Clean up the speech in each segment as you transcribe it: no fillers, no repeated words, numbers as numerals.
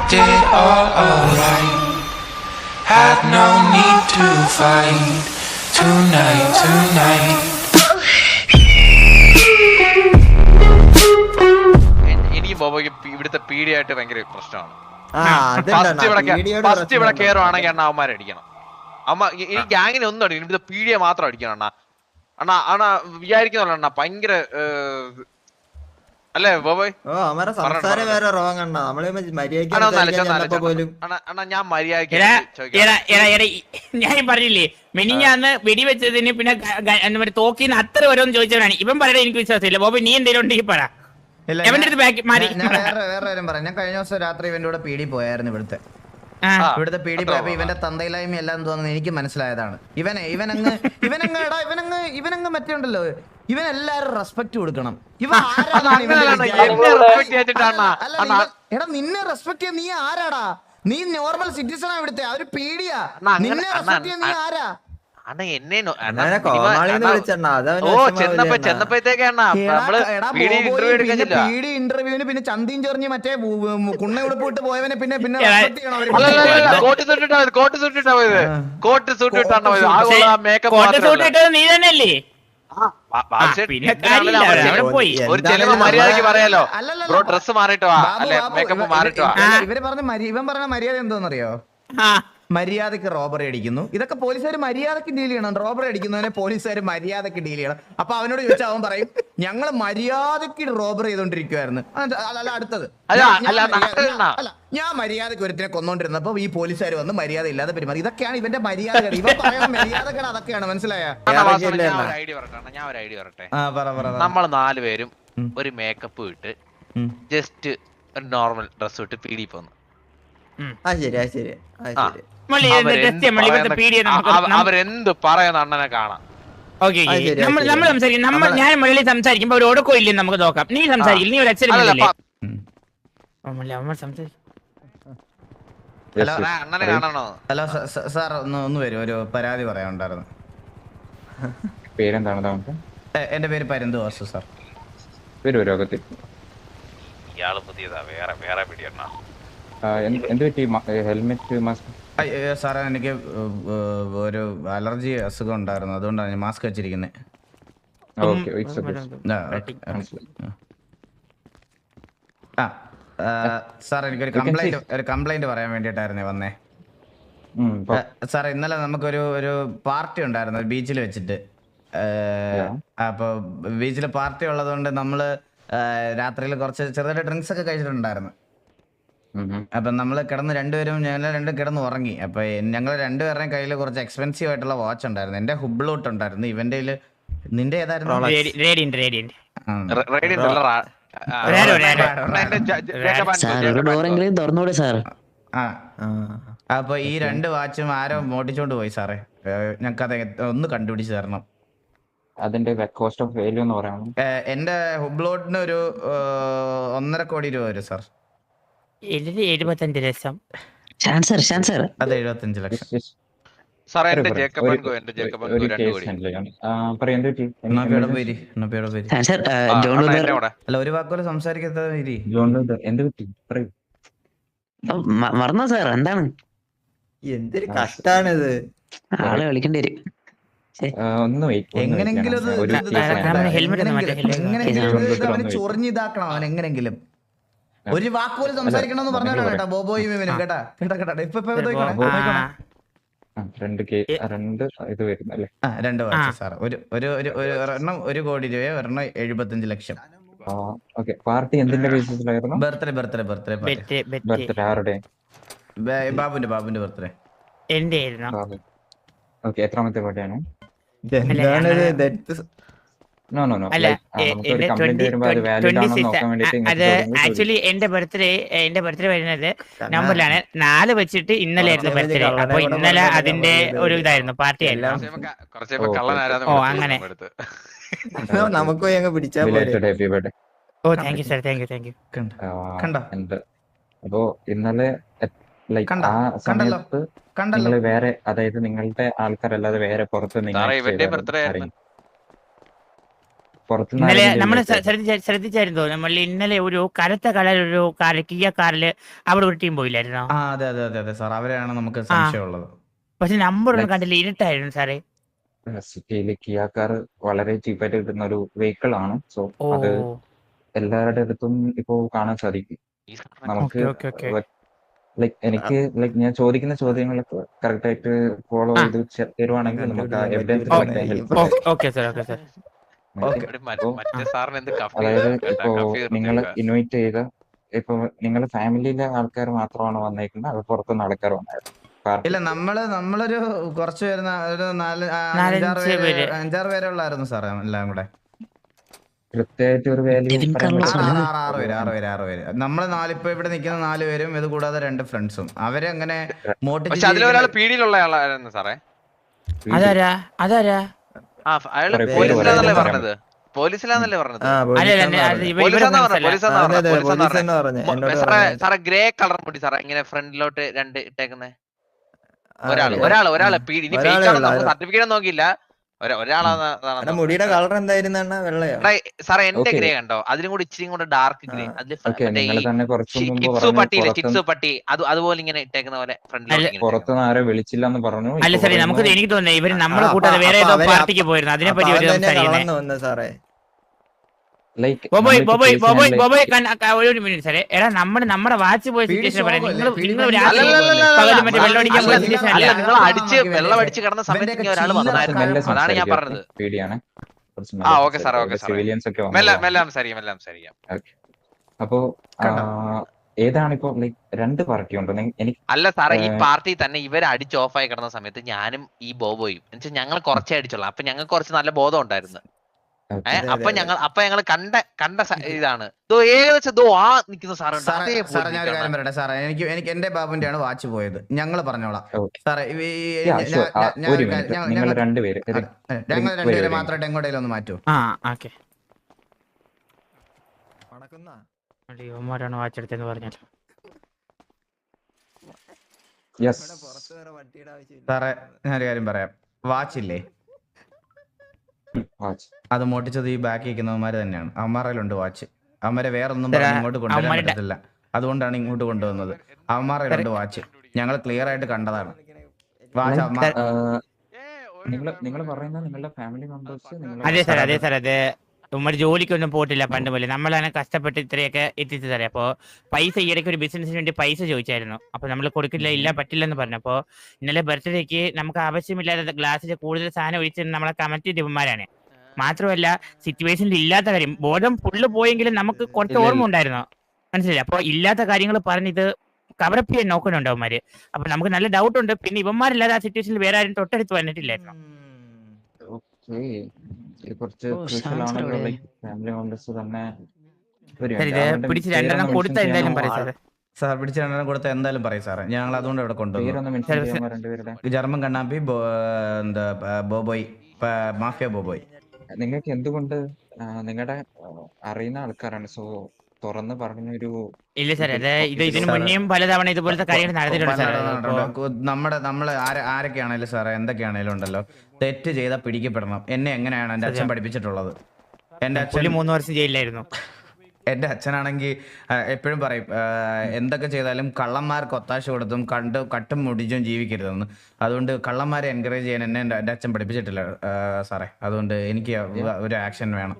walked it all alright. Had no need to fight tonight. എനിക്ക് ബോബോയ്ക്ക് ഇവിടുത്തെ പീഡിയായിട്ട് ഭയങ്കര പ്രശ്നമാണ്. ഫസ്റ്റ് ഇവിടെ കയറുവാണെങ്കിൽ അണ്ണ അവന്മാരെ അടിക്കണം. ഈ ഗ്യാങ്ങിനെ ഒന്നും അടിക്കണം, ഇവിടുത്തെ പീഡിയെ മാത്രം അടിക്കണം അണ്ണ. അണ്ണ വിചാരിക്കുന്നല്ലോ അണ്ണ ഭയങ്കര അല്ലേ ബോബോയ്? ഞാൻ മര്യാദ ഞാൻ പറഞ്ഞില്ലേ മെനിഞ്ഞാന്ന് വെടിവെച്ചതിന് പിന്നെ തോക്കിന്ന് അത്ര ഓരോന്ന് ചോദിച്ചവരാണ് ഇവൻ പറയണ. എനിക്ക് വിശ്വാസമില്ല ബോബോയ്, നീ എന്തെങ്കിലും ഉണ്ടെങ്കിൽ പറ. വേറെ കാര്യം പറയാം. ഞാൻ കഴിഞ്ഞ ദിവസം രാത്രി ഇവന്റെ കൂടെ പീടി പോയായിരുന്നു. ഇവിടുത്തെ പീടി പോയപ്പോ ഇവന്റെ തന്തയിലായ്മ എല്ലാം തോന്നുന്നു എനിക്ക് മനസ്സിലായതാണ്. ഇവനങ്ങ് മറ്റുണ്ടല്ലോ, ഇവൻ എല്ലാരും റെസ്പെക്ട് കൊടുക്കണം. എടാ നിന്നെ റെസ്പെക്ട് ചെയ്യാൻ നീ ആരാടാ? നീ നോർമൽ സിറ്റിസൺ ആ ഇവിടുത്തെ, അവര് പീഡിയാ. നിന്നെ റെസ്പെക്ട് ചെയ്യാൻ നീ ആരാ? ഇന്റർവ്യൂവിന് പിന്നെ ചന്തിയും ചെറിഞ്ഞ് മറ്റേ കുണ്ണ ഉടുപ്പിട്ട് പോയവനെ പിന്നെ നീ തന്നെയല്ലേ? ഒരു ചെലവ് മര്യാദക്ക് പറയാലോ, ഡ്രസ് മാറിട്ടോ മേക്കപ്പ് മാറിട്ടോ. ഇവൻ പറഞ്ഞ മര്യാദ എന്തോന്നറിയോ? മര്യാദക്ക് റോബറി അടിക്കുന്നു. ഇതൊക്കെ പോലീസുകാർ മര്യാദക്ക് ഡീൽ ചെയ്യണം. റോബറി അടിക്കുന്നവനെ പോലീസുകാർ മര്യാദക്ക് ഡീൽ ചെയ്യണം. അപ്പൊ അവനോട് ചോദിച്ചാൽ അവൻ പറയും ഞങ്ങള് മര്യാദക്ക് റോബറി ചെയ്തോണ്ടിരിക്കുവായിരുന്നു. അല്ല അടുത്തത്, ഞാൻ മര്യാദക്ക് ഒരുത്തിനെ കൊന്നോണ്ടിരുന്നപ്പോ ഈ പോലീസുകാർ വന്ന് മര്യാദ ഇല്ലാതെ പെരുമാറി. ഇതൊക്കെയാണ് ഇവന്റെ മര്യാദകൾ. ഇവൻ പറയുന്ന മര്യാദകൾ അതൊക്കെയാണ്. മനസ്സിലായ? ഞാൻ ഒരു ഐഡിയ പറട്ടെ. നമ്മൾ 4 പേരും ഒരു മേക്കപ്പ് ഇട്ട് ജസ്റ്റ് ഒരു നോർമൽ ഡ്രസ് ഇട്ട് പീടി പോന്നു. അവരെന്ത് പറയുന്ന അണ്ണനെ കാണാം. നമ്മൾ സംസാരിക്കും. ഞാൻ മുരളി സംസാരിക്കുമ്പോ ഒരു ഒടുക്കോ ഇല്ലെന്ന് നമുക്ക് നോക്കാം. നീ സംസാരിക്കില്ല, നീ ഒരു അച്ഛൻ. അണ്ണനെ കാണണോ? ഹലോ സാർ, ഒന്ന് വരും, ഒരു പരാതി പറയാനുണ്ടായിരുന്നു. പേരെന്താണ്? എന്റെ പേര് പരന്തു വാസു സാർ. ഇയാള് പുതിയതാ, വേറെ പിടിയണ്ണ. Helmet, mask? സാറേ എനിക്ക് ഒരു അലർജി അസുഖം ഉണ്ടായിരുന്നു, അതുകൊണ്ടാണ് ഞാൻ മാസ്ക് വെച്ചിരിക്കുന്നത്. സാർ എനിക്കൊരു കംപ്ലൈന്റ് പറയാൻ വേണ്ടിട്ടായിരുന്നേ വന്നേ. സാർ ഇന്നലെ നമുക്കൊരു പാർട്ടി ഉണ്ടായിരുന്നു ബീച്ചിൽ വെച്ചിട്ട്. അപ്പൊ ബീച്ചിൽ പാർട്ടി ഉള്ളതുകൊണ്ട് നമ്മള് രാത്രിയിൽ കുറച്ച് ചെറുതായിട്ട് ഡ്രിങ്ക്സ് ഒക്കെ കഴിച്ചിട്ടുണ്ടായിരുന്നു. അപ്പൊ നമ്മള് ഞങ്ങൾ കിടന്ന് ഉറങ്ങി. അപ്പൊ ഞങ്ങൾ രണ്ടുപേരുടെയും കയ്യിൽ കുറച്ച് എക്സ്പെൻസീവ് ആയിട്ടുള്ള വാച്ച് ഉണ്ടായിരുന്നു. എന്റെ ഹുബ്ലോട്ട് ഉണ്ടായിരുന്നു. ഇവന്റെ നിന്റെ ഏതായിരുന്നു? അപ്പൊ ഈ 2 വാച്ചും ആരോ മോട്ടിച്ചോണ്ട് പോയി സാറേ. ഞങ്ങക്ക് അത് ഒന്ന് കണ്ടുപിടിച്ച് തരണം. അതിന്റെ കോസ്റ്റ് ഓഫ് വാല്യൂ എന്ന് പറയണം. എന്റെ ഹുബ്ലോട്ടിന് ഒരു 1.5 കോടി രൂപ വരും സാർ. 75 ലക്ഷം. അത് 75 ലക്ഷം. അല്ല ഒരു വാക്കുപോലെ സംസാരിക്കാത്ത. മറന്നോ സാർ? എന്താണ്? എന്തൊരു കഷ്ടാണിത്. ആളെ വിളിക്കേണ്ടി വരും. എങ്ങനെങ്കിലും ചൊറിഞ്ഞിതാക്കണം അവൻ. എങ്ങനെങ്കിലും ഒരു വാക്കുപോലെ സംസാരിക്കണമെന്ന് പറഞ്ഞാലോ കേട്ടാ ബോബോയും ഇവനും. കേട്ടാ ഇപ്പൊ 2 വാച്ച് സാർ. ഒരെണ്ണം 1 കോടി രൂപ, ഒരെണ്ണം 75 ലക്ഷം. പാർട്ടി എന്തിന്റെ ബേസിസിലായിരുന്നു? ബർത്ത്ഡേ ആരുടെ? ബാബുന്റെ ബർത്ത്ഡേ. എന്റെ എത്രാമത്തെ പാർട്ടിയാണ്? അത് ആക്ച്വലി എന്റെ ബർത്ത്ഡേ വരുന്നത് നവംബറിലാണ്. 4 വെച്ചിട്ട് ഇന്നലെ ആയിരുന്നു ബർത്ത്ഡേ. അപ്പൊ ഇന്നലെ അതിന്റെ ഒരു ഇതായിരുന്നു, പാർട്ടി ആയിരുന്നു. ഓ അങ്ങനെ. നമുക്ക് ഓ thank you sir, thank you. അപ്പോ ഇന്നലെ ആ സമയത്ത് നിങ്ങള് വേറെ, അതായത് നിങ്ങളുടെ ആൾക്കാരല്ലാതെ വേറെ പുറത്ത് ഇന്നലെ നമ്മൾ പുറത്തുനിന്ന് ശ്രദ്ധിച്ചായിരുന്നു നമ്മൾ ഇന്നലെ ഒരു കറുത്ത കളർ ഒരു കാർ കിയ കാറിൽ അവിടെ ഒരു ടീം പോയില്ലായിരുന്നോ? ആ അതെ അതെ അതെ അതെ സാർ, അവരെയാണ് നമുക്ക് സംശയമുള്ളത്. പക്ഷെ നമ്പർ ഒന്നും കണ്ടില്ല, ഇരുട്ടായിരുന്നു സാറേ. സിറ്റിയിൽ കിയ കാർ വളരെ ചീപ്പായിട്ട് കിട്ടുന്ന ഒരു വെഹിക്കിൾ ആണ്. സോ ഓ അത് എല്ലാവരുടെ അടുത്തും ഇപ്പോ കാണാൻ സാധിക്കും. നമുക്ക് എനിക്ക് ഞാൻ ചോദിക്കുന്ന ചോദ്യങ്ങളൊക്കെ കറക്റ്റ് ആയിട്ട് ഫോളോ ചെയ്ത് തരുവാണെങ്കിൽ നമുക്ക് ആ evidence help. Okay sir, okay sir. അതായത് ഇപ്പോ നിങ്ങൾ ഇൻവൈറ്റ് ചെയ്ത ഇപ്പൊ നിങ്ങളുടെ ഫാമിലിയിലെ ആൾക്കാർ മാത്രമാണ് വന്നേക്കുന്നത്, അത് പുറത്തുനിന്ന് ആൾക്കാർ വന്നായിരുന്നു? ഇല്ല, നമ്മളൊരു കുറച്ച് പേര് ഒരു 5-6 പേരെ ഉള്ളായിരുന്നു സാറേ, എല്ലാം കൂടെ കൃത്യമായിട്ട് ഒരു വാല്യൂ 6 പേര്. നമ്മള് ഇപ്പൊ ഇവിടെ നിൽക്കുന്ന 4 പേരും ഇത് കൂടാതെ 2 ഫ്രണ്ട്സും അവരെ അങ്ങനെ പക്ഷെ അതിലൊരാൾ പീഡിയിലുള്ള ആളായിരുന്നു സാറേ. അതാരാ? അയാള് പോലീസിലാന്നല്ലേ പറഞ്ഞത്? പോലീസിലാന്നല്ലേ പറഞ്ഞത്? സാറേ ഗ്രേ കളർ മുടി സാറേ, ഇങ്ങനെ ഫ്രണ്ടിലോട്ട് 2 ഇട്ടേക്കുന്നേ ഒരാള് പീഡി സർട്ടിഫിക്കറ്റ് നോക്കിയില്ല. മുടിയുടെ കളർ എന്തായിരുന്നു? വെള്ളയോ? സാറേ എന്റെ ഗ്രേ കണ്ടോ, അതിലും കൂടി ഇച്ചിരി കൂടെ ഡാർക്ക് ഗ്രേ. ചിക്സു പട്ടി അതുപോലെ ഇങ്ങനെ ഇട്ടേക്കുന്ന പോലെ പുറത്തുനിന്ന് ആരെ വിളിച്ചില്ലെന്ന് പറഞ്ഞു. അല്ല സാറേ, നമുക്ക് എനിക്ക് തോന്നുന്നത് ഇവര് നമ്മളെ കൂട്ടാതെ വേറെ ഏതോ പാർട്ടിക്ക് പോയിരുന്നു, അതിനെപ്പറ്റി സാറേ. ഒരു മിനിറ്റ് സാറേ. എടാ നമ്മുടെ വാച്ച് പോയ സിറ്റുവേഷൻ പറയാം. അടിച്ച് വെള്ളം അടിച്ച് കിടന്ന സമയത്ത് ഒരാൾ വന്നായിരുന്നു, അതാണ് ഞാൻ പറഞ്ഞത്. പേടിയാണ്. അപ്പോ ഏതാണിപ്പോ 2 പാർട്ടി ഉണ്ടോ? എനിക്ക് അല്ല സാറേ, ഈ പാർട്ടി തന്നെ ഇവർ അടിച്ച് ഓഫായി കിടന്ന സമയത്ത് ഞാനും ഈ ബോബോയും എന്നുവെച്ചാൽ ഞങ്ങൾ കുറച്ചേ അടിച്ചോളാം. അപ്പൊ ഞങ്ങൾക്ക് കുറച്ച് നല്ല ബോധം ഉണ്ടായിരുന്നു. അപ്പൊ ഞങ്ങൾ കണ്ട ഇതാണ് ഏകദേശം നിൽക്കുന്ന സാറേ. ഞാൻ ഒരു കാര്യം പറയട്ടെ സാറേ, എനിക്ക് എന്റെ ബാബുന്റെ ആണ് വാച്ച് പോയത്. ഞങ്ങൾ പറഞ്ഞോളാം സാറേ. നിങ്ങൾ 2 പേര് ഞങ്ങൾ 2 പേര് മാത്രമായിട്ട് എങ്ങോട്ടേലും ഒന്ന് മാറ്റൂ. ാണ് വാച്ച് എടുത്തെന്ന് പറഞ്ഞാൽ സാറേ, ഞാനൊരു കാര്യം പറയാം. വാച്ചില്ലേ, അത് മോട്ടിച്ചത് ഈ ബാക്കി ഇരിക്കുന്നവന്മാര് തന്നെയാണ്. അവന്മാരിലുണ്ട് വാച്ച്. അവന്മാരെ വേറൊന്നും ഇങ്ങോട്ട് കൊണ്ടുവരാൻ പറ്റത്തില്ല, അതുകൊണ്ടാണ് ഇങ്ങോട്ട് കൊണ്ടുവന്നത്. അവന്മാരിലുണ്ട് വാച്ച്, ഞങ്ങൾ ക്ലിയർ ആയിട്ട് കണ്ടതാണ്. വാച്ച് നിങ്ങൾ പറയുന്ന നിങ്ങളുടെ ഫാമിലി മെമ്പേഴ്സ്? അതെ സാർ, അതെ സാർ. അതെ, ഉമ്മർ ജോലിക്കൊന്നും പോയിട്ടില്ല പണ്ട് പോലെ. നമ്മളാണ് കഷ്ടപ്പെട്ട് ഇത്രയൊക്കെ എത്തിച്ചു തരാം. അപ്പോൾ പൈസ ഈയിടയ്ക്ക് ഒരു ബിസിനസിന് വേണ്ടി പൈസ ചോദിച്ചായിരുന്നു. അപ്പോൾ നമ്മൾ കൊടുക്കില്ല, ഇല്ല പറ്റില്ലെന്ന് പറഞ്ഞു. അപ്പോൾ ഇന്നലെ ബർത്ത്ഡേക്ക് നമുക്ക് ആവശ്യമില്ലാത്ത ഗ്ലാസ്സിൽ കൂടുതൽ സാധനം ഒഴിച്ച് നമ്മളെ കമന്റ് ദിവന്മാരാണ്. മാത്രമല്ല സിറ്റുവേഷനിൽ ഇല്ലാത്ത കാര്യം ബോധം ഫുള്ള് പോയെങ്കിലും നമുക്ക് കുറച്ച് ഓർമ്മ ഉണ്ടായിരുന്നു, മനസ്സിലായി. അപ്പോൾ ഇല്ലാത്ത കാര്യങ്ങൾ പറഞ്ഞിത് കവറപ്പ് ചെയ്യാൻ നോക്കുന്നുണ്ട് അവന്മാര്. അപ്പൊ നമുക്ക് നല്ല ഡൗട്ട് ഉണ്ട്. പിന്നെ ഇവന്മാരില്ലാതെ ആ സിറ്റുവേഷനിൽ വേറെ ആരും തൊട്ടടുത്ത് വന്നിട്ടില്ലായിരുന്നു. പിടിച്ച് 2 കൊടുത്ത എന്തായാലും പറയും സാറേ. സാർ പിടിച്ച് 2 കൊടുത്ത എന്തായാലും പറയും സാറേ. ഞങ്ങൾ അതുകൊണ്ട് ഇവിടെ കൊണ്ടുവന്നു. ജർമ്മൻ കണ്ണാപ്പി, ബോബോയ്, മാഫിയ ബോബോയ്. നിങ്ങൾക്ക് എന്തുകൊണ്ട് നിങ്ങളുടെ അറിയുന്ന ആൾക്കാരാണ്, സോ തുറന്ന് പറഞ്ഞൊരു ഇല്ല സാർ. ഇതിനു മുന്നേയും പലതവണ ഇതുപോലത്തെ കാര്യങ്ങൾ നടന്നിട്ടുണ്ട്. നമ്മള് ആരൊക്കെയാണേലും സാറേ, എന്തൊക്കെയാണേലും ഉണ്ടല്ലോ, തെറ്റ് ചെയ്താൽ പിടിക്കപ്പെടണം. എന്നെ എങ്ങനെയാണ് എന്റെ അച്ഛൻ പഠിപ്പിച്ചിട്ടുള്ളത്. എന്റെ അച്ഛൻ 3 വർഷം ജയിലിലായിരുന്നു. എന്റെ അച്ഛനാണെങ്കിൽ എപ്പോഴും പറയും, എന്തൊക്കെ ചെയ്താലും കള്ളന്മാർക്ക് ഒത്താശ കൊടുത്തും കട്ടും മുടിച്ചും ജീവിക്കരുതെന്ന്. അതുകൊണ്ട് കള്ളന്മാരെ എൻകറേജ് ചെയ്യാൻ എന്നെ എന്റെ അച്ഛൻ പഠിപ്പിച്ചിട്ടില്ല സാറേ. അതുകൊണ്ട് എനിക്ക് ഒരു ആക്ഷൻ വേണം.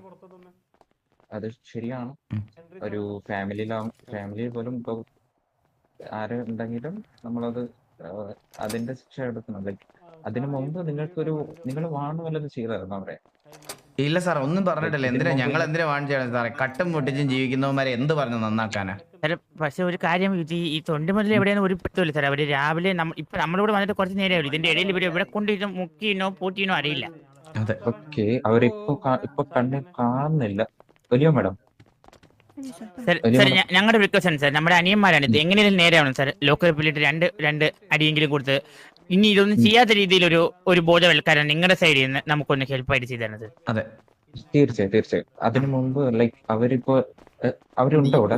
അത് ശരിയാണ്. ഒരു ഫാമിലിയിൽ പോലും ഇപ്പൊ ആര് ഉണ്ടെങ്കിലും നമ്മളത് അതിന്റെ ശിക്ഷ എടുക്കണം. ലൈക്ക് അതിനു മുമ്പ് നിങ്ങൾ വാണ് വല്ലതും ചെയ്തായിരുന്നു അവിടെ? ഇല്ല സാർ, ഒന്നും പറഞ്ഞിട്ടില്ല. ഞങ്ങൾ എന്തിനാ വാൺ ചെയ്യണം സാറേ? കട്ടും മുട്ടിച്ചും ജീവിക്കുന്നവന്മാരെ എന്ത് പറഞ്ഞു നന്നാക്കാനാ? പക്ഷെ ഒരു കാര്യം, ഈ തൊണ്ടിമുതൽ എവിടെയാണ് ഒരു പെട്ടില്ല സാർ. അവര് രാവിലെ ഇപ്പൊ നമ്മളിവിടെ വന്നിട്ട് കുറച്ച് നേരമാവില്ല. ഇതിന്റെ ഇടയിൽ ഇവര് എവിടെ കൊണ്ട് മുക്കിനോ പൂട്ടിനോ അറിയില്ല. ഓക്കെ, അവരിപ്പോ കണ്ണിൽ കാണുന്നില്ല. വലിയ മാഡം സാർ, ഞങ്ങളുടെ റിക്വസ്റ്റ് സാർ, നമ്മുടെ അനിയന്മാരാണ് ഇത്. എങ്ങനെയും നേരെയാണ് സാർ. ലോക്കൽ പിള്ളിട്ട് രണ്ട് അടിയെങ്കിലും കൊടുത്ത് ഇനി ഇതൊന്നും ചെയ്യാത്ത രീതിയിൽ ഒരു ബോധവൽക്കാരം നിങ്ങളുടെ സൈഡിൽ നിന്ന് നമുക്കൊന്ന് ഹെൽപ്പായിട്ട് ചെയ്തു തരുന്നത്. അതെ, തീർച്ചയായും. അതിനു മുമ്പ് ലൈക്ക് അവരുണ്ടോ അവിടെ?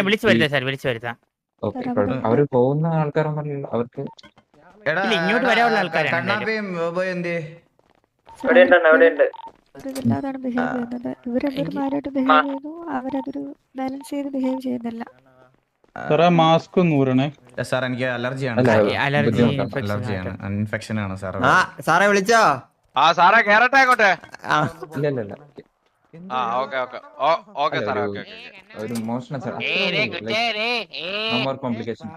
വിളിച്ചു വരുത്താം സാർ, വിളിച്ചു വരുത്താം. അവര് പോകുന്ന ആൾക്കാരൊന്നും അവർക്ക് ഇങ്ങോട്ട് വരാനുള്ള ആൾക്കാരാണ്. കണ്ണാപ്പിയും ബോബോയും എന്ത്? അവിടെ ഉണ്ട്. ഒരു ഇതില്ലാതാണ് ബിഹേവ് ചെയ്യുന്നത്. ഇവർ രണ്ടുപേരുമാരായിട്ട് ബിഹേവ് ചെയ്യുന്നു, അവരതൊരു ബാലൻസ് ചെയ്ത് ബിഹേവ് ചെയ്യുന്നില്ല. മാസ്ക് ഒന്ന് ഊരണേ സാർ എനിക്ക് അലർജിയാണ്. അലർജി അലർജിയാണ്, ഇൻഫെക്ഷൻ ആണ് സാർ. ആ സാറേ വിളിച്ചോ? ആ സാറേ കേറട്ടെ അങ്ങോട്ട്. ഇല്ല ഓക്കെ സാറേ ഓക്കെ. ഒരു മോഷണ കോംപ്ലിക്കേഷൻ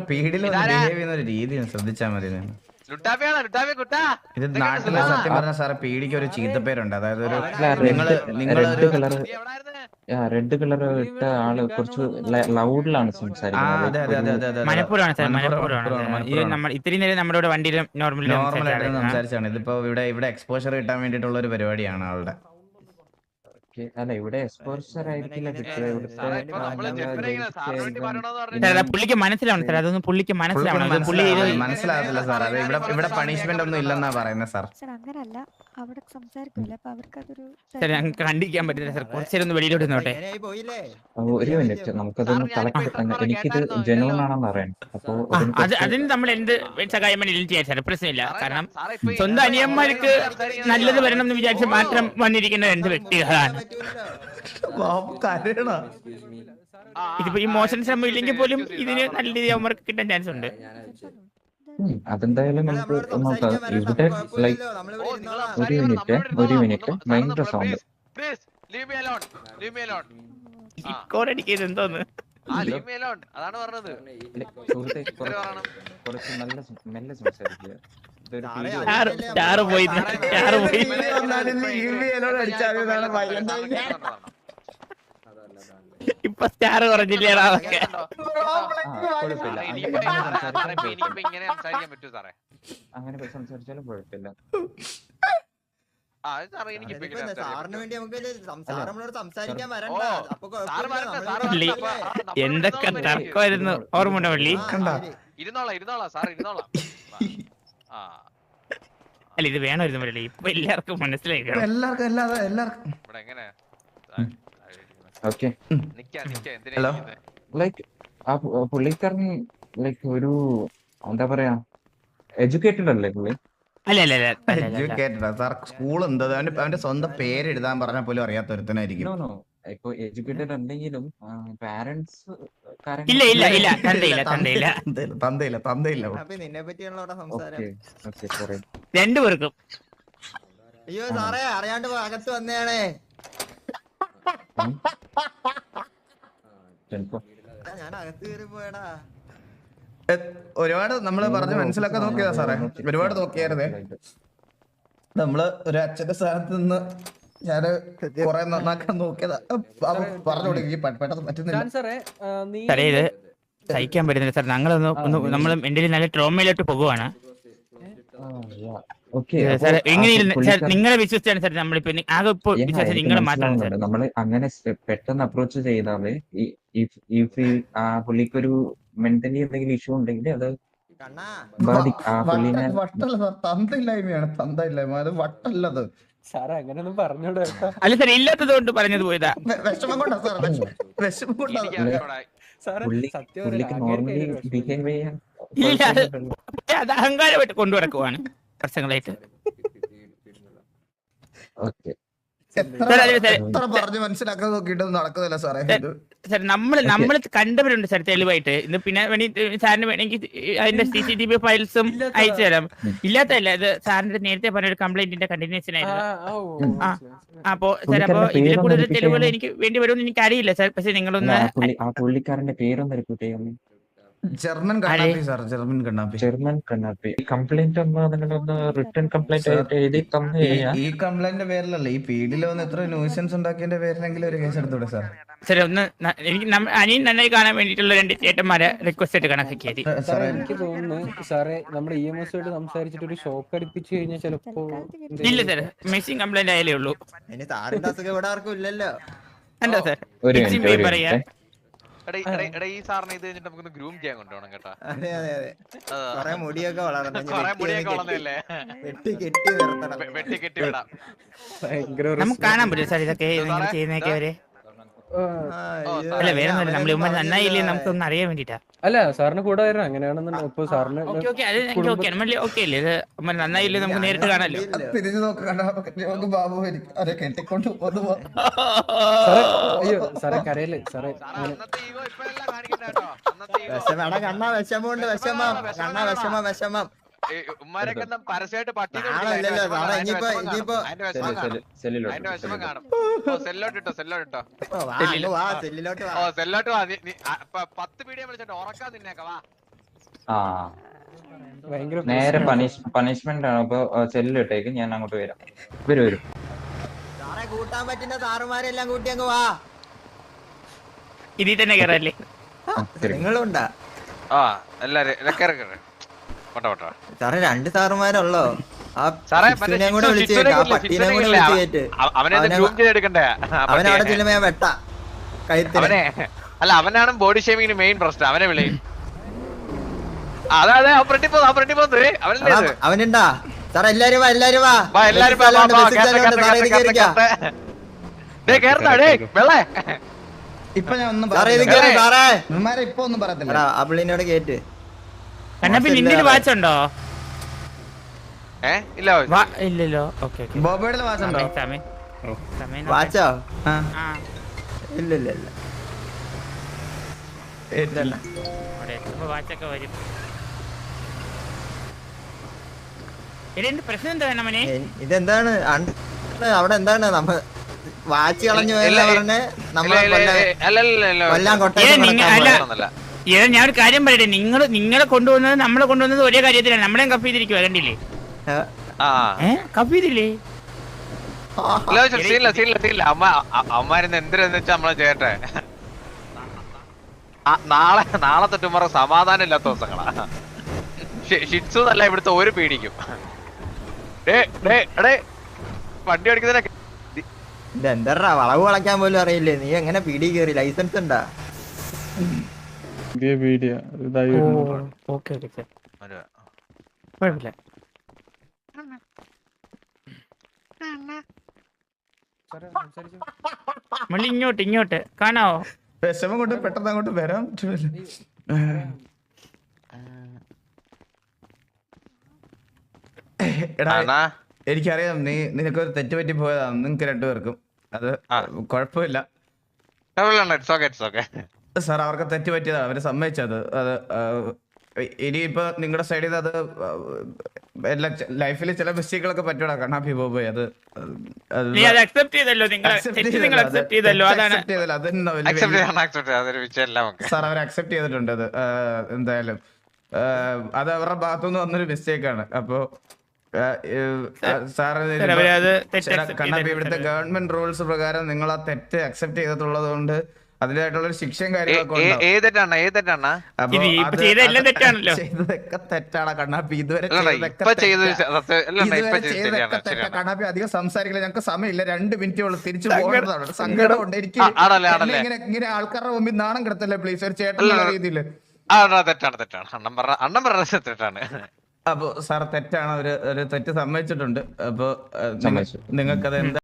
പീഡിയിൽ ബിഹേവ് ചെയ്യുന്ന ഒരു രീതി ശ്രദ്ധിച്ചാൽ മതി. ഇത് നാട്ടിലെ സത്യം പറഞ്ഞ സാറേ പീഡിക്ക് ഒരു ചീത്തപ്പേരുണ്ട്. അതായത് ഒരു റെഡ് കളർ ഇട്ട ആള് കുറച്ച് ലൗഡിലാണ് സംസാരിക്കുന്നത്. ഇത്രയും നേരം നമ്മുടെ വണ്ടിയിൽ നോർമലായിട്ട് സംസാരിച്ചാണ്. ഇതിപ്പോ ഇവിടെ എക്സ്പോഷർ കിട്ടാൻ വേണ്ടിയിട്ടുള്ള ഒരു പരിപാടിയാണ് ആളുടെ. അല്ല ഇവിടെ എക്സ്പോഷർ ആയിരിക്കില്ല പുള്ളിക്ക് മനസ്സിലാവണം സാർ. അതൊന്നും പുള്ളിക്ക് മനസ്സിലാവണം. മനസ്സിലാകത്തില്ല സാർ. അത് ഇവിടെ പണിഷ്മെന്റ് ഒന്നും ഇല്ലെന്നാ പറയുന്നത് സാർ. അങ്ങനല്ല, അവിടെ സംസാരിക്കില്ല. അപ്പൊ അവർക്ക് അതൊരു ഞങ്ങൾക്ക് കണ്ടിരിക്കാൻ പറ്റില്ല സാർ. കുറച്ചേരൊന്ന് വെളിയിലോട്ട് നോട്ടെ. ഒരു മിനിറ്റ് നമുക്കതൊന്ന് കളക്ട്. എനിക്കിത് ജനുവൻ ആണെന്ന് അറിയാം. അപ്പൊ അതിന് നമ്മൾ എന്ത് സഹായം വേണമെങ്കിലും ചെയ്യാൻ സാർ, പ്രശ്നമില്ല. കാരണം സ്വന്തം അനിയന്മാർക്ക് നല്ലത് വരണം എന്ന് വിചാരിച്ച് മാത്രം വന്നിരിക്കുന്ന രണ്ട് വ്യക്തികളാണ്. ഇതിപ്പോ ഈ മോശം ശ്രമം ഇല്ലെങ്കിൽ പോലും ഇതിന് നല്ല രീതിയിൽ അവർക്ക് കിട്ടാൻ ചാൻസ് ഉണ്ട്. അതെന്തായാലും നമുക്ക് നോക്കാം. ഇവിടെ ലൈക്ക് ഒരു മിനിറ്റ് ഭയങ്കര സൗണ്ട്. എന്തോന്ന് കുറച്ച് നല്ല മെല്ലെ സംസാരിക്കുക. ഇപ്പൊ സ്റ്റാർ കുറഞ്ഞില്ലേടാ. അങ്ങനെ സംസാരിച്ചാലും കുഴപ്പമില്ല. എന്തൊക്കെ തർക്കമായിരുന്നു ഓർമ്മ പള്ളി. അല്ല ഇത് വേണമായിരുന്നു പള്ളി. ഇപ്പൊ എല്ലാവർക്കും മനസ്സിലായി. ഓക്കെ ലൈക്ക് ആ പുള്ളിക്കാരൻ ലൈക്ക് ഒരു എന്താ പറയാ എഡ്യൂക്കേറ്റഡ് അല്ലേ പുള്ളി? സാർ സ്കൂൾ എന്താ അവന്റെ സ്വന്തം പേര് എഴുതാൻ പറഞ്ഞാൽ പോലും അറിയാത്ത ഒരുത്തനായിരിക്കും. ഇപ്പൊ എഡ്യൂക്കേറ്റഡ് ഉണ്ടെങ്കിലും പാരന്റ്സ് തന്തയില്ല. നിന്നെ പറ്റിയുള്ള സംസാരം രണ്ടുപേർക്കും. അയ്യോ സാറേ അറിയാണ്ട് അകത്ത് വന്നേണേ. ഞാൻ അകത്ത് കയറി പോയടാ. ഒരുപാട് നമ്മള് പറഞ്ഞ് മനസ്സിലാക്കാൻ നോക്കിയതാ സാറേ. ഒരുപാട് നോക്കിയായിരുന്നേ. നമ്മള് ഒരു അച്ഛന്റെ സ്ഥാനത്ത് നിന്ന് ഞാന് കൊറേ നന്നാക്കാൻ നോക്കിയതാ. പറഞ്ഞു കൊടുക്കി പെട്ടെന്ന് പറ്റുന്നില്ല. സാറേ ഇത് സഹിക്കാൻ പറ്റുന്നില്ല സാർ. നമ്മൾ മെന്റലി നല്ല ട്രോമയിലോട്ട് പോകുവാണ് സാർ. എങ്ങനെയും നിങ്ങളെ വിശ്വസിച്ചാണ് സാർ നമ്മളിപ്പോ ആകെ ഇപ്പൊ വിശ്വാസം നിങ്ങളെ മാത്രമാണ് സാർ. നമ്മള് അങ്ങനെ പെട്ടെന്ന് അപ്രോച്ച് ചെയ്താല് ആ പുള്ളിക്കൊരു മെന്റലി എന്തെങ്കിലും ഇഷ്യൂ ഉണ്ടെങ്കിൽ അത് തന്തയില്ലായ്മയാണ്. തന്തയില്ലായ്മ അത് വട്ടല്ലത് സാറേ. അങ്ങനെയൊന്നും പറഞ്ഞോടാ. അല്ല സാർ ഇല്ലാത്തത് കൊണ്ട് പറഞ്ഞത് പോയതാ. വിഷമം കൊണ്ടാ സാർ. വിഷമം കൊണ്ടാ. പുള്ളിക്ക് നോർമലി ബിഹേവ് ചെയ്യാൻ അത് അഹങ്കാരമായിട്ട് കൊണ്ടുനടക്കുവാണ് വർഷങ്ങളായിട്ട്. ഓക്കെ എത്ര പറഞ്ഞ് മനസ്സിലാക്കാൻ നോക്കിയിട്ട് നടക്കുന്നില്ല സാറേ. സാർ നമ്മൾ കണ്ടവരുണ്ട് സാർ തെളിവായിട്ട്. ഇന്ന് പിന്നെ സാറിന് വേണമെങ്കിൽ അതിന്റെ CCTV ഫയൽസും അയച്ചു തരാം. ഇല്ലാത്തല്ല ഇത് സാറിന്റെ നേരത്തെ പറഞ്ഞ ഒരു കംപ്ലൈന്റിന്റെ കണ്ടിന്യൂഷൻ ആയിരുന്നു. അപ്പോ സാർ അപ്പൊ ഇതിൽ കൂടുതൽ തെളിവുകൾ എനിക്ക് വേണ്ടി വരുമെന്ന് എനിക്ക് അറിയില്ല സാർ. പക്ഷെ നിങ്ങളൊന്ന് ആ പുള്ളിക്കാരന്റെ പേരൊന്ന് റിപ്പീറ്റ് ചെയ്യാമോ? ജർമ്മൻ കണ്ണാപ്പി സാർ. ജർമ്മൻ കണ്ണാപ്പി. കംപ്ലൈന്റ് ഒന്ന് നിങ്ങളൊന്ന് റിട്ടേൺ കംപ്ലൈന്റ് ആയിട്ട് എഴുതി തന്നു കഴിഞ്ഞാൽ ഈ കംപ്ലൈന്റിന്റെ പേരിലല്ല, ഈ പീഡിയിൽ വന്ന് എത്ര ന്യൂസൻസ് ഉണ്ടാക്കിയതിന്റെ പേരിലെങ്കിലും ഒരു കേസ് എടുത്തൂടെ സാർ? സാർ ഒന്ന് എനിക്ക് അനിയൻ നന്നായി കാണാൻ വേണ്ടിയിട്ടുള്ള രണ്ട് ചേട്ടന്മാരെ റിക്വസ്റ്റ് ആയിട്ട് കണക്കാക്കിയത്. എനിക്ക് തോന്നുന്നു സാറേ നമ്മുടെ EMS ആയിട്ട് സംസാരിച്ചിട്ട് ഒരു ഷോക്ക് അടിപ്പിച്ചു കഴിഞ്ഞാൽ ചിലപ്പോ. ഇല്ല സാർ, മെസ്സിങ് കംപ്ലൈന്റ് ആയാലേ ഉള്ളൂ. ഇനി സാറിന്റെ അസുഖം ഇവിടെ ആർക്കും ഇല്ലല്ലോ. എന്താ സാർ പറയാ? ഈ സാറിന് ഇത് കഴിഞ്ഞിട്ട് നമുക്കൊന്ന് ഗ്രൂം ചെയ്യാൻ കൊണ്ടുപോകണം കേട്ടോ. അതെ അതെ അതെ. കൊറേ മുടിയൊക്കെ വളർന്നു. വെട്ടി കെട്ടി വിടാം. നമുക്ക് കാണാൻ പറ്റും സാർ ഇതൊക്കെ ചെയ്യുന്നതൊക്കെ അവര്. അല്ല വേറെ ഒന്നുമില്ല, നമ്മൾ ഇവന്മാർ നന്നായില്ലേ നമുക്കൊന്ന് അറിയാൻ വേണ്ടിട്ടാ. അല്ല സാറിന് കൂടെ വരണം, അങ്ങനെയാണെന്നുണ്ടെങ്കിൽ ഇപ്പൊ സാറിന് ഓക്കെ ഓക്കെ, അത് എനിക്ക് ഓക്കെ നമ്മൾ ഓക്കെ അല്ലേ, ഇത് ഇവന്മാർ നന്നായില്ലേ നമുക്ക് നേരിട്ട് കാണാമല്ലോ. തിരിഞ്ഞു നോക്ക് ബാബു അവരെ കെട്ടിക്കൊണ്ട് പോകുന്നു. സാറേ അയ്യോ സാറേ കരയല്ലേ സാറേ. വിഷമം കണ്ണാ, വിഷമമുണ്ട്, വിഷമം കണ്ണാ, വിഷമം വിഷമം. പരസ്യമായിട്ട് പട്ടി ആണല്ലോ സാറേ, ഇനിയിപ്പോ വിഷമം കാണും. സെല്ലോട്ടോ സെല്ലോട്ടോ വാ സെല്ലിലോട്ട് വാ. ഓ സെല്ലോട്ട് വാ. 10 പീഡിയം വിളിച്ചിട്ട് ഉറക്കാൻ നിന്നേക്ക വാ. ആ ഭയങ്കര നേരെ പണിഷ്മെന്റ് ആണ്. അപ്പൊ സെല്ലിട്ടേക്ക്, ഞാൻ അങ്ങോട്ട് വരാം. വരും സാറേ കൂട്ടാൻ പറ്റുന്ന സാറുമാരെല്ലാം കൂട്ടി അങ്ങ് വാ. ഇതിൽ തന്നെ കയറല്ലേ. നിങ്ങളുണ്ടാ ആ എല്ലാരും സാറേ? 2 സാറുമാരുള്ളോ? ആ സാറേ പിച്ചുവിനെ കൂടെ വിളിച്ച് കേട്ട്, ആ പട്ടീനെ കൂടെ വിളിച്ച് കേട്ട്. അവനവിടെ ചെല്ലുമ്പോ ഞാൻ വെട്ടാ കഴുത്തിന്. അവനെ അല്ല, അവനാണ് ബോഡി ഷേമിങ്ങിന് മെയിൻ പ്രശ്നം. അവനെ വിളി. അതെ അതെ, അവനല്ലേ അവനുണ്ടാ സാറേ? എല്ലാരും വാ, എല്ലാരും വാ, എല്ലാരും വെള്ളേ. ഇപ്പൊ ഞാൻ ഒന്നും സാറേ ഇത് കേറ് സാറേ. ഇവന്മാരെ ഇപ്പൊ ഒന്നും പറയത്തില്ല. എടാ ആ പുള്ളിനോട് കേട്ട്. കണ്ണപ്പി നിന്റെ വാച്ച് ഉണ്ടോ? ഇല്ല ഇല്ലല്ലോ. ഓക്കെ ഓക്കെ, ബോബോയുടെ വാച്ചുണ്ടോ? വാച്ചോ? ആ ഇല്ല ഇല്ല ഇല്ല ഇല്ലല്ല. വാച്ചൊക്കെ വരും. പ്രശ്നം എന്താ വേണമനെ? ഇതെന്താണ് അവിടെ എന്താണ് നമ്മ വാച്ച് കളഞ്ഞു പോയല്ലേ പറഞ്ഞ് നമ്മളെ കൊല്ലാൻ കൊട്ടാ. ഞാൻ ഒരു കാര്യം പറയട്ടെ, നിങ്ങളെ കൊണ്ടുവന്നത് നമ്മളെ കൊണ്ടുവന്നത് ഒരേ കാര്യത്തിലാണ്. നമ്മളെയും കപ്പ് ചെയ്തിരിക്കുക കണ്ടില്ലേ? കപ്പ് ചെയ്തില്ലേ? അമ്മാരുന്ന് എന്തിനെന്ന് വെച്ചാ നമ്മളെ ചെയ്യട്ടെ. നാളെ തൊട്ടുമ്പോ സമാധാനം ഇല്ലാത്ത ദിവസങ്ങളാ. ഷിറ്റ്സു നല്ല ഇവിടുത്തെ ഒരു പീടിക്കും. വണ്ടി ഓടിക്കുന്നതിനൊക്കെ ഇതെന്താ വളവ് വളയ്ക്കാൻ പോലും അറിയില്ലേ? നീ എങ്ങനെ പീടി കയറി? ലൈസൻസ് ഉണ്ടാ? ഓക്കെ ഓക്കെ, കുഴപ്പമില്ല. മള്ളി ഇങ്ങോട്ട് കാണാവോ? വിഷമം കൊണ്ട് പെട്ടെന്ന് അങ്ങോട്ട് വരാൻ പറ്റില്ല. എടാ എനിക്കറിയാം നിനക്കൊരു തെറ്റ് പറ്റി പോയതാ, നിങ്ങക്ക് രണ്ടുപേർക്കും. അത് കുഴപ്പമില്ല സാർ, അവർക്ക് തെറ്റ് പറ്റിയതാ, അവര് സമ്മതിച്ചത്. അത് ഇനിയിപ്പോ നിങ്ങളുടെ സൈഡിൽ നിന്ന് അത് എല്ലാ ലൈഫിൽ ചില മിസ്റ്റേക്കുകളൊക്കെ പറ്റൂടാ കണ്ണാപ്പി ബോബോയ്. അത് സാർ അവർ അക്സെപ്റ്റ് ചെയ്തിട്ടുണ്ട്. അത് എന്തായാലും അത് അവരുടെ ഭാഗത്തുനിന്ന് വന്നൊരു മിസ്റ്റേക്കാണ്. അപ്പോ കണ്ണാപ്പി ഇവിടുത്തെ ഗവൺമെന്റ് റൂൾസ് പ്രകാരം നിങ്ങൾ ആ തെറ്റ് അക്സെപ്റ്റ് ചെയ്തിട്ടുള്ളത് കൊണ്ട് അതിൻ്റെതായിട്ടുള്ള ശിക്ഷയും കാര്യങ്ങളൊക്കെ തെറ്റാണ് കണ്ണാപ്പി. ഇതുവരെ കണ്ണാപ്പി അധികം സംസാരിക്കില്ല, ഞങ്ങൾക്ക് സമയമില്ല. 2 മിനിറ്റ് ഉള്ളു, തിരിച്ചു പോകുന്നതാണ്. സങ്കടമുണ്ട് എനിക്ക്. ഇങ്ങനെ ആൾക്കാരുടെ മുമ്പിൽ നാണം കിടത്തല്ലേ പ്ലീസ്, ഒരു ചേട്ടനുള്ള രീതിയില്. തെറ്റാണ്. അപ്പൊ സാർ തെറ്റാണ്, ഒരു തെറ്റ് സമ്മതിച്ചിട്ടുണ്ട്. അപ്പൊ നിങ്ങൾക്കത് എന്താ